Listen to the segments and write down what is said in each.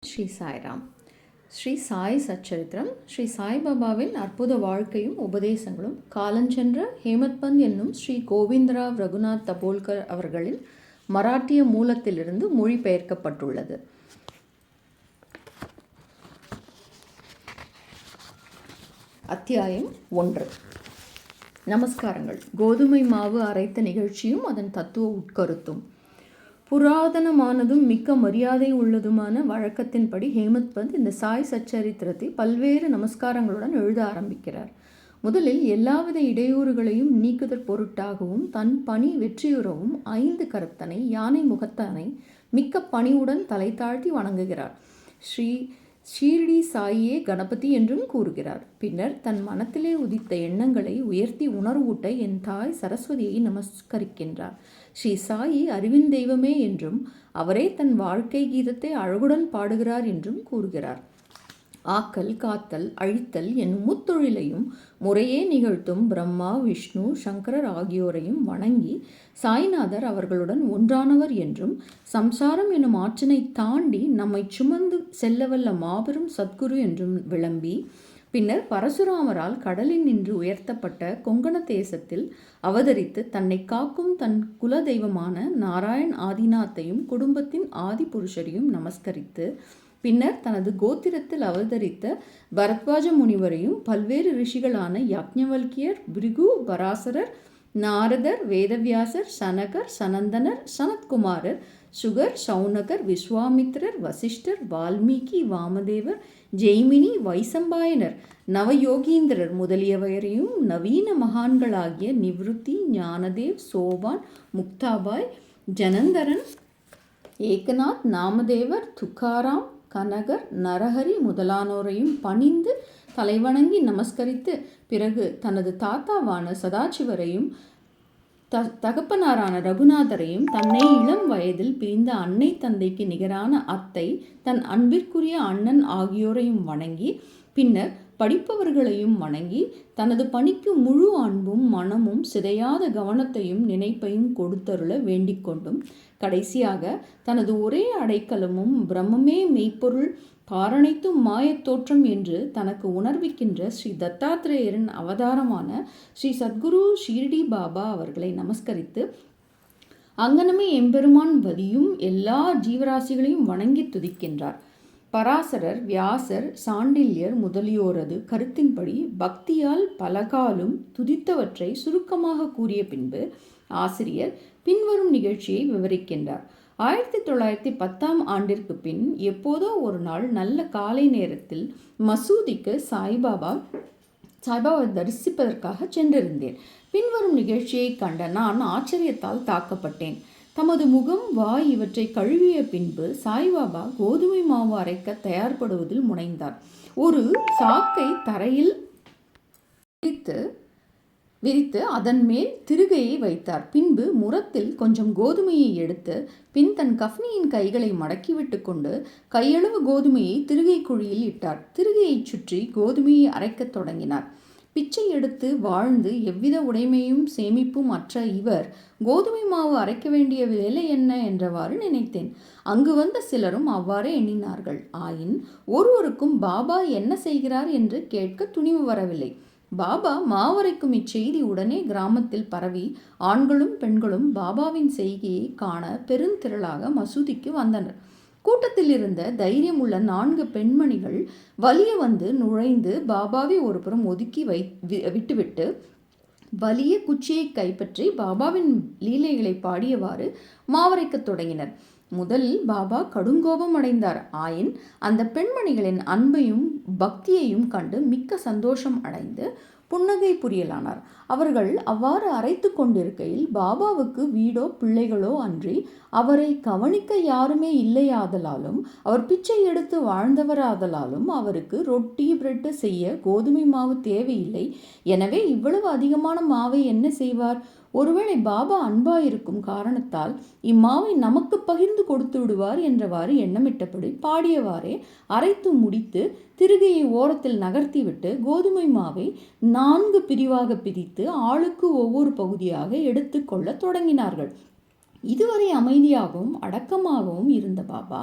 ஸ்ரீ சாய்ராம். ஸ்ரீ சாய் சச்சரித்திரம் ஸ்ரீ சாய்பாபாவின் அற்புத வாழ்க்கையும் உபதேசங்களும் காலஞ்சென்ற ஹேமத்பந்த் என்னும் ஸ்ரீ கோவிந்தராவ் ரகுநாத் தபோல்கர் அவர்களின் மராட்டிய மூலத்திலிருந்து மொழிபெயர்க்கப்பட்டுள்ளது. அத்தியாயம் 1. நமஸ்காரங்கள். கோதுமை மாவு அரைத்த நிகழ்ச்சியும் அதன் தத்துவ உட்கருத்தும். புராதனமானதும் மிக்க மரியாதை உள்ளதுமான வழக்கத்தின்படி ஹேமத்பந்த் இந்த சாய் சச்சரித்திரத்தை பல்வேறு நமஸ்காரங்களுடன் எழுத ஆரம்பிக்கிறார். முதலில் எல்லாவித இடையூறுகளையும் நீக்குதற் பொருட்டாகவும் தன் பணி வெற்றியுறவும் 5 கரத்தனை யானை முகத்தனை மிக்க பணிவுடன் தலை தாழ்த்தி வணங்குகிறார். ஸ்ரீ ஷீர்டி சாயியே கணபதி என்றும் கூறுகிறார். பின்னர் தன் மனத்திலே உதித்த எண்ணங்களை உயர்த்தி உணர்வூட்ட என் தாய் சரஸ்வதியை நமஸ்கரிக்கின்றார். ஸ்ரீ சாயி அறிவின் தெய்வமே என்றும் அவரே தன் வாழ்க்கை கீதத்தை அழகுடன் பாடுகிறார் என்றும் கூறுகிறார். ஆக்கல், காத்தல், அழித்தல் என்னும் முத்தொழிலையும் முறையே நிகழ்த்தும் பிரம்மா, விஷ்ணு, சங்கரர் ஆகியோரையும் வணங்கி சாய்நாதர் அவர்களுடன் ஒன்றானவர் என்றும் சம்சாரம் என்னும் ஆற்றினை தாண்டி நம்மை சுமந்து செல்லவல்ல மாபெரும் சத்குரு என்றும் விளம்பி பின்னர் பரசுராமரால் கடலில் நின்று உயர்த்தப்பட்ட கொங்கண தேசத்தில் அவதரித்து தன்னை காக்கும் தன் குல தெய்வமான நாராயண் ஆதிநாத்தையும் குடும்பத்தின் ஆதி புருஷரையும் நமஸ்கரித்து பின்னர் தனது கோத்திரத்தில் அவதரித்த பரத்வாஜ முனிவரையும் பல்வேறு ரிஷிகளான யாக்ஞவல்கியர், பிருகு, பராசரர், நாரதர், வேதவியாசர், சனகர், சனந்தனர், சனத்குமாரர், சுகர், சௌனகர், விஸ்வாமித்திரர், வசிஷ்டர், வால்மீகி, வாமதேவர், ஜெய்மினி, வைசம்பாயனர், நவயோகீந்திரர் முதலியவரையும் நவீன மகான்களாகிய நிவ்ருத்தி, ஞானதேவ், சோபான், முக்தாபாய், ஜனந்தரன், ஏகநாத், நாமதேவர், துக்காராம், கனகர், நரஹரி முதலானோரையும் பணிந்து தலைவணங்கி நமஸ்கரித்து பிறகு தனது தாத்தாவான சதாசிவரையும் தகப்பனாரான ரகுநாதரையும் தன்னை இளம் வயதில் பிரிந்த அன்னை தந்தைக்கு நிகரான அத்தை தன் அன்பிற்குரிய அண்ணன் ஆகியோரையும் வணங்கி பின்னர் படிப்பவர்களையும் வணங்கி தனது பணிக்கு முழு அன்பும் மனமும் சிதையாத கவனத்தையும் நினைப்பையும் கொடுத்தருள வேண்டிக் கொண்டும் கடைசியாக தனது ஒரே அடைக்கலமும் பிரம்மமே மெய்ப்பொருள் பாரணைத்தும் மாயத்தோற்றம் என்று தனக்கு உணர்விக்கின்ற ஸ்ரீ தத்தாத்திரேயரின் அவதாரமான ஸ்ரீ சத்குரு ஷீர்டி பாபா அவர்களை நமஸ்கரித்து அங்கனமே எம்பெருமான் வதியும் எல்லா ஜீவராசிகளையும் வணங்கி துதிக்கின்றார். பராசரர், வியாசர், சாண்டில்யர் முதலியோரது கருத்தின்படி பக்தியால் பலகாலும் துதித்தவற்றை சுருக்கமாக கூறிய பின்பு ஆசிரியர் பின்வரும் நிகழ்ச்சியை விவரிக்கின்றார். 1910 ஆண்டிற்கு பின் எப்போதோ ஒரு நாள் நல்ல காலை நேரத்தில் மசூதிக்கு சாய்பாபா தரிசிப்பதற்காக சென்றிருந்தேன். பின்வரும் நிகழ்ச்சியை கண்ட நான் ஆச்சரியத்தால் தாக்கப்பட்டேன். தமது முகம், வாய் இவற்றை கழுவிய பின்பு சாய்பாபா கோதுமை மாவு அரைக்க தயார்படுவதில் முனைந்தார். ஒரு சாக்கை தரையில் விரித்து அதன் மேல் திருகையை வைத்தார். பின்பு முரத்தில் கொஞ்சம் கோதுமையை எடுத்து பின் தன் கஃப்னியின் கைகளை மடக்கிவிட்டு கொண்டு கையளவு கோதுமையை திருகை குழியில் இட்டார். திருகையை சுற்றி கோதுமையை அரைக்கத் தொடங்கினார். பிச்சை எடுத்து வாழ்ந்து எவ்வித உடைமையும் சேமிப்பும் அற்ற இவர் கோதுமை மாவு அரைக்க வேண்டிய வேலை என்ன என்றவாறு நினைத்தேன். அங்கு வந்த சிலரும் அவ்வாறே எண்ணினார்கள். ஆயின் ஒருவருக்கும் பாபா என்ன செய்கிறார் என்று கேட்க துணிவு வரவில்லை. பாபா மாவரைக்கும் இச்செய்தி உடனே கிராமத்தில் பரவி ஆண்களும் பெண்களும் பாபாவின் செய்கையை காண பெருந்திரளாக மசூதிக்கு வந்தனர். கூட்டத்தில் இருந்த தைரியம் உள்ள 4 பெண்மணிகள் வலிய வந்து நுழைந்து பாபாவை ஒரு புறம் ஒதுக்கி விட்டுவிட்டு வலிய குச்சியை கைப்பற்றி பாபாவின் லீலைகளை பாடியவாறு மாவரைக்கத் தொடங்கினர். முதலில் பாபா கடுங்கோபம் அடைந்தார். ஆயின் அந்த பெண்மணிகளின் அன்பையும் பக்தியையும் கண்டு மிக்க சந்தோஷம் அடைந்து புன்னகை புரியலானார். அவர்கள் அவ்வாறு அரைத்து கொண்டிருக்கையில் பாபாவுக்கு வீடோ பிள்ளைகளோ அன்றி அவரை கவனிக்க யாருமே இல்லையாதலாலும் அவர் பிச்சை எடுத்து வாழ்ந்தவராதலாலும் அவருக்கு ரொட்டி பிரெட்டு செய்ய கோதுமை மாவு தேவையில்லை. எனவே இவ்வளவு அதிகமான மாவை என்ன செய்வார்? ஒருவேளை பாபா அன்பாயிருக்கும் காரணத்தால் இம்மாவை நமக்கு பகிர்ந்து கொடுத்து விடுவார் என்றவாறு எண்ணமிட்டபடி பாடியவாறே அரைத்து முடித்து திருகையை ஓரத்தில் நகர்த்திவிட்டு கோதுமை மாவை 4 பிரிவாக பிரித்து ஆளுக்கு ஒவ்வொரு பகுதியாக எடுத்து கொள்ள தொடங்கினார்கள். இதுவரை அமைதியாகவும் அடக்கமாகவும் இருந்த பாபா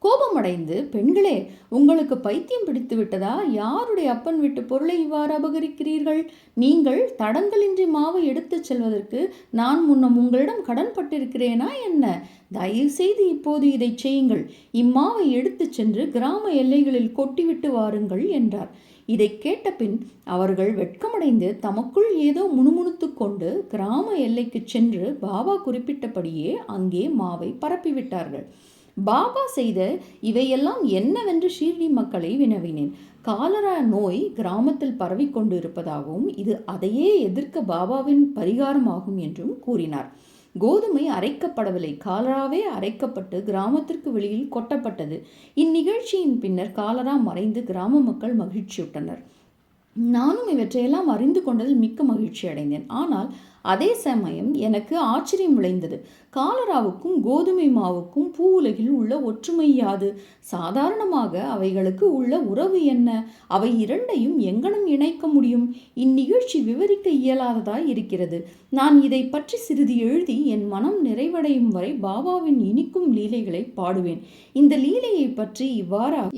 கோபமடைந்து, பெண்களே, உங்களுக்கு பைத்தியம் பிடித்து விட்டதா? யாருடைய அப்பன் வீட்டு பொருளை இவ்வாறு அபகரிக்கிறீர்கள்? நீங்கள் தடங்கலின்றி மாவை எடுத்துச் செல்வதற்கு நான் முன்னம் உங்களிடம் கடன் பட்டிருக்கிறேனா என்ன? தயவு செய்து இப்போது இதை செய்யுங்கள். இம்மாவை எடுத்துச் சென்று கிராம எல்லைகளில் கொட்டிவிட்டு வாருங்கள் என்றார். இதை கேட்ட பின் அவர்கள் வெட்கமடைந்து தமக்குள் ஏதோ முணுமுணுத்து கொண்டு கிராம எல்லைக்கு சென்று பாபா குறிப்பிட்டபடியே அங்கே மாவை பரப்பிவிட்டார்கள். பாபா செய்த இவையெல்லாம் என்னவென்று ஷீர்டி மக்களை வினவினேன். காலரா நோய் கிராமத்தில் பரவிக்கொண்டு இருப்பதாகவும் இது அதையே எதிர்க்க பாபாவின் பரிகாரமாகும் என்றும் கூறினார். கோதுமை அரைக்கப்படவில்லை, காலராவே அரைக்கப்பட்டு கிராமத்திற்கு வெளியில் கொட்டப்பட்டது. இந்நிகழ்ச்சியின் பின்னர் காலரா மறைந்து கிராம மக்கள் மகிழ்ச்சியுற்றனர். நானும் இவற்றையெல்லாம் அறிந்து கொண்டதில் மிக்க மகிழ்ச்சி அடைந்தேன். ஆனால் அதே சமயம் எனக்கு ஆச்சரியம் விளைந்தது. காலராவுக்கும் கோதுமை மாவுக்கும் பூ உலகில் உள்ள ஒற்றுமை யாது? சாதாரணமாக அவைகளுக்கு உள்ள உறவு என்ன? அவை இரண்டையும் எங்கனம் இணைக்க முடியும்? இந்நிகழ்ச்சி விவரிக்க இயலாததாய் இருக்கிறது. நான் இதை பற்றி சிறிது எழுதி என் மனம் நிறைவடையும் வரை பாபாவின் இனிக்கும் லீலைகளை பாடுவேன். இந்த லீலையை பற்றி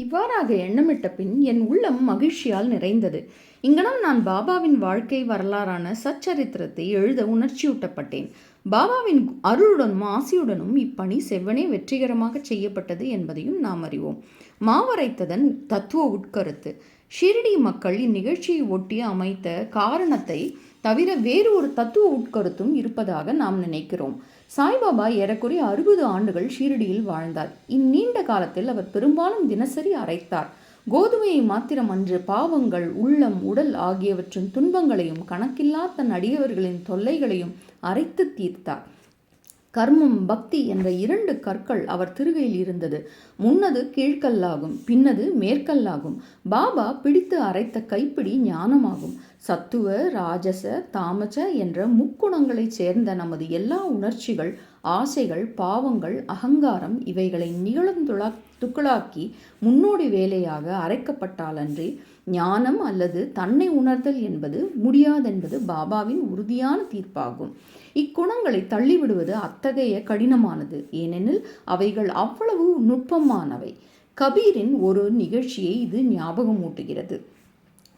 இவ்வாறாக எண்ணமிட்ட பின் என் உள்ளம் மகிழ்ச்சியால் நிறைந்தது. இங்கனம் நான் பாபாவின் வாழ்க்கை வரலாறான சச்சரித்திரத்தை எழுத உணர்ச்சியூட்டப்பட்டேன். பாபாவின் அருளுடனும் ஆசியுடனும் இப்பணி செவ்வனே வெற்றிகரமாக செய்யப்பட்டது என்பதையும் நாம் அறிவோம். மாவரைத்ததன் தத்துவ உட்கருத்து. ஷிரடி மக்கள் இந்நிகழ்ச்சியை ஒட்டி அமைத்த காரணத்தை தவிர வேறு ஒரு தத்துவ உட்கருத்தும் இருப்பதாக நாம் நினைக்கிறோம். சாய்பாபா ஏறக்குறைய 60 ஆண்டுகள் ஷீரடியில் வாழ்ந்தார். இந்நீண்ட காலத்தில் அவர் பெரும்பாலும் தினசரி அரைத்தார். கோதுமையை மாத்திரமன்று, பாவங்கள், உள்ளம், உடல் ஆகியவற்றின் துன்பங்களையும் கணக்கில்லா தன் அடியவர்களின் தொல்லைகளையும் அரைத்து தீர்த்தார். கர்மம், பக்தி என்ற 2 கற்கள் அவர் திருகையில் இருந்தது. முன்னது கீழ்கல்லாகும், பின்னது மேற்கல்லாகும். பாபா பிடித்து அரைத்த கைப்பிடி ஞானமாகும். சத்துவ, ராஜச, தாமச என்ற முக்குணங்களைச் சேர்ந்த நமது எல்லா உணர்ச்சிகள், ஆசைகள், பாவங்கள், அகங்காரம் இவைகளை துக்களாக்கி முன்னோடி வேலையாக அரைக்கப்பட்டாலன்றி ஞானம் அல்லது தன்னை உணர்தல் என்பது முடியாதென்பது பாபாவின் உறுதியான தீர்ப்பாகும். இக்குணங்களை தள்ளிவிடுவது அத்தகைய கடினமானது. ஏனெனில் அவைகள் அவ்வளவு நுட்பமானவை. கபீரின் ஒரு நிகழ்ச்சியை இது ஞாபகமூட்டுகிறது.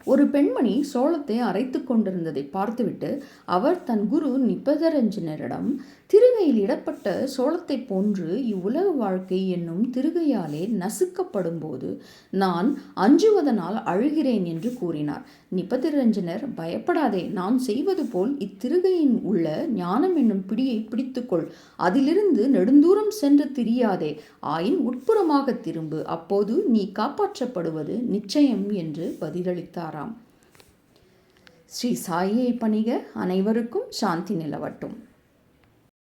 ஒரு பெண்மணி சோளத்தை அரைத்து கொண்டிருந்ததை பார்த்துவிட்டு அவர் தன் குரு நிபதரஞ்சனரிடம், திருகையில் இடப்பட்ட சோளத்தை போன்று இவ்வுலக வாழ்க்கை என்னும் திருகையாலே நசுக்கப்படும் போது நான் அஞ்சுவதனால் அழுகிறேன் என்று கூறினார். நிபதரஞ்சனர், பயப்படாதே, நான் செய்வது போல் இத்திருகையின் உள்ள ஞானம் என்னும் பிடியை பிடித்துக்கொள். அதிலிருந்து நெடுந்தூரம் சென்று திரியாதே, ஆயின் உட்புறமாக திரும்பு. அப்போது நீ காப்பாற்றப்படுவது நிச்சயம் என்று பதிலளித்தாராம். ஸ்ரீ சாயியை பணிக. அனைவருக்கும் சாந்தி நிலவட்டும்.